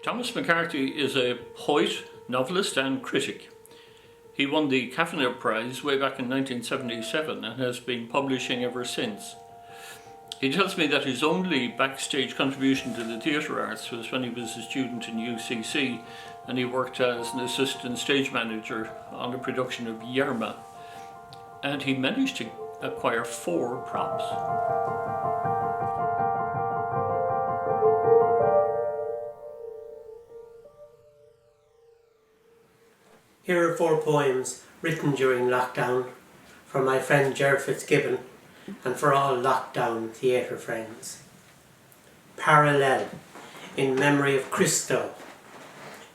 Thomas McCarthy is a poet, novelist and critic. He won the Kavanagh Prize way back in 1977 and has been publishing ever since. He tells me that his only backstage contribution to the theatre arts was when he was a student in UCC and he worked as an assistant stage manager on a production of Yerma. And he managed to acquire 4 props. Here are 4 poems written during lockdown for my friend Ger Fitzgibbon and for all lockdown theatre friends. Parallel, in memory of Christo.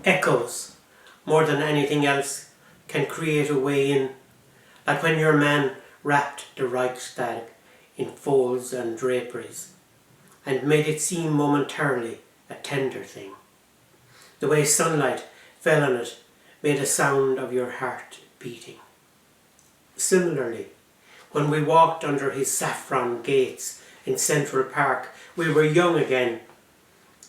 Echoes, more than anything else, can create a way in, like when your man wrapped the Reichstag in folds and draperies and made it seem momentarily a tender thing. The way sunlight fell on it made a sound of your heart beating. Similarly, when we walked under his saffron gates in Central Park, we were young again,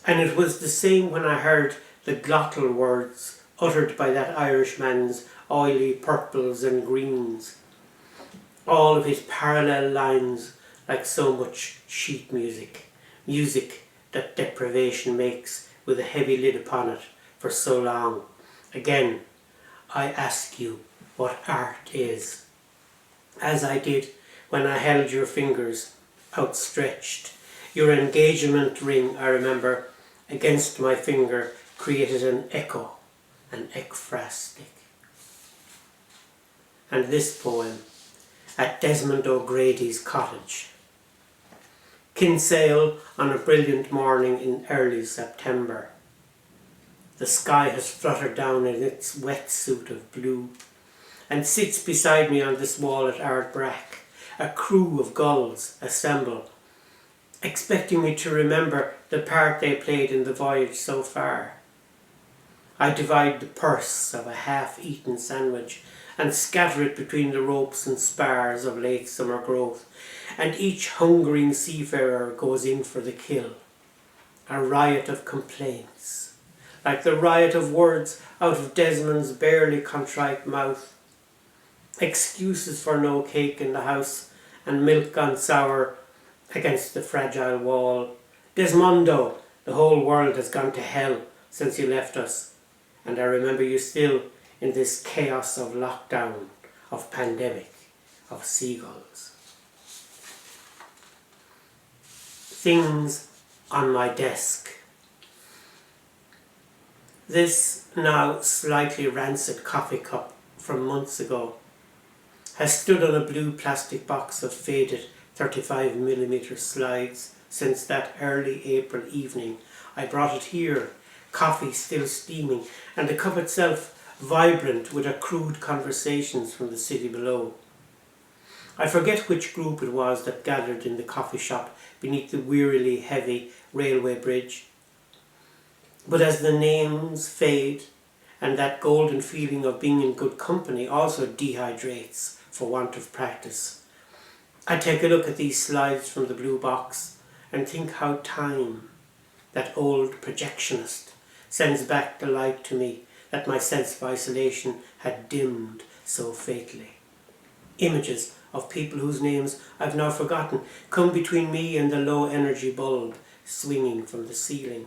and it was the same when I heard the glottal words uttered by that Irishman's oily purples and greens, all of his parallel lines like so much sheet music, music that deprivation makes with a heavy lid upon it for so long. Again, I ask you what art is, as I did when I held your fingers outstretched. Your engagement ring, I remember, against my finger created an echo, an ekphrastic. And this poem, at Desmond O'Grady's cottage. Kinsale on a brilliant morning in early September. The sky has fluttered down in its wetsuit of blue and sits beside me on this wall at Ardbrack. A crew of gulls assemble, expecting me to remember the part they played in the voyage so far. I divide the purse of a half-eaten sandwich and scatter it between the ropes and spars of late summer growth, and each hungering seafarer goes in for the kill. A riot of complaints, like the riot of words out of Desmond's barely contrite mouth. Excuses for no cake in the house and milk gone sour against the fragile wall. Desmondo, the whole world has gone to hell since you left us, and I remember you still in this chaos of lockdown, of pandemic, of seagulls. Things on my desk. This now slightly rancid coffee cup from months ago has stood on a blue plastic box of faded 35mm slides since that early April evening. I brought it here, coffee still steaming, and the cup itself vibrant with accrued conversations from the city below. I forget which group it was that gathered in the coffee shop beneath the wearily heavy railway bridge. But as the names fade, and that golden feeling of being in good company also dehydrates for want of practice, I take a look at these slides from the blue box and think how time, that old projectionist, sends back the light to me that my sense of isolation had dimmed so fatally. Images of people whose names I've now forgotten come between me and the low energy bulb swinging from the ceiling.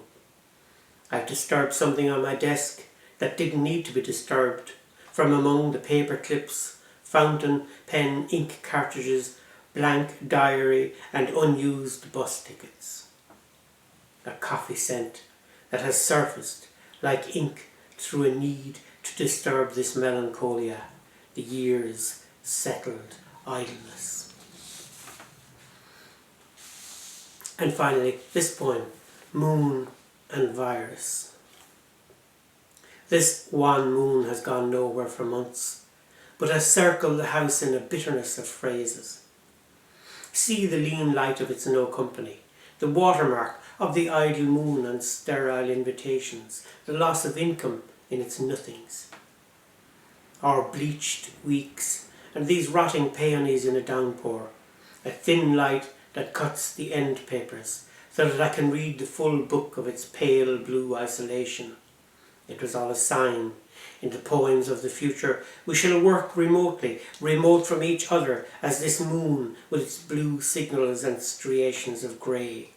I've disturbed something on my desk that didn't need to be disturbed. From among the paper clips, fountain pen ink cartridges, blank diary and unused bus tickets. A coffee scent that has surfaced like ink through a need to disturb this melancholia, the year's settled idleness. And finally, this poem, Moon and Virus. This wan moon has gone nowhere for months, but has circled the house in a bitterness of phrases. See the lean light of its no company, the watermark of the idle moon and sterile invitations, the loss of income in its nothings. Our bleached weeks and these rotting peonies in a downpour, a thin light that cuts the end papers, so that I can read the full book of its pale blue isolation. It was all a sign. In the poems of the future, we shall work remotely, remote from each other, as this moon with its blue signals and striations of grey.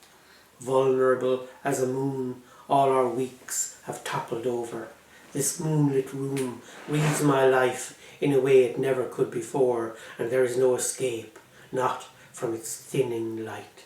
Vulnerable as a moon, all our weeks have toppled over. This moonlit room reads my life in a way it never could before, and there is no escape, not from its thinning light.